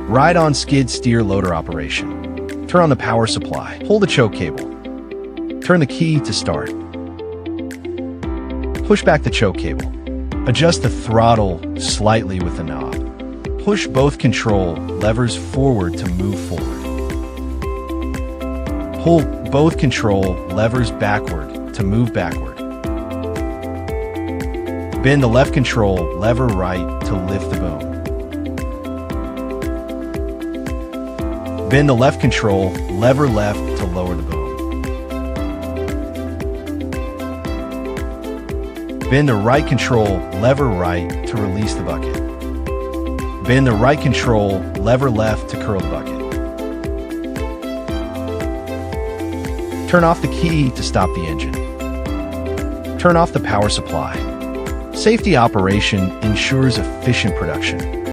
Ride-on skid steer loader operation. Turn on the power supply. Pull the choke cable. Turn the key to start. Push back the choke cable. Adjust the throttle slightly with the knob. Push both control levers forward to move forward. Pull both control levers backward to move backward. Bend the left control lever right to lift the boom. Bend the left control lever left to lower the boom. Bend the right control lever right to release the bucket. Bend the right control lever left to curl the bucket. Turn off the key to stop the engine. Turn off the power supply. Safety operation ensures efficient production.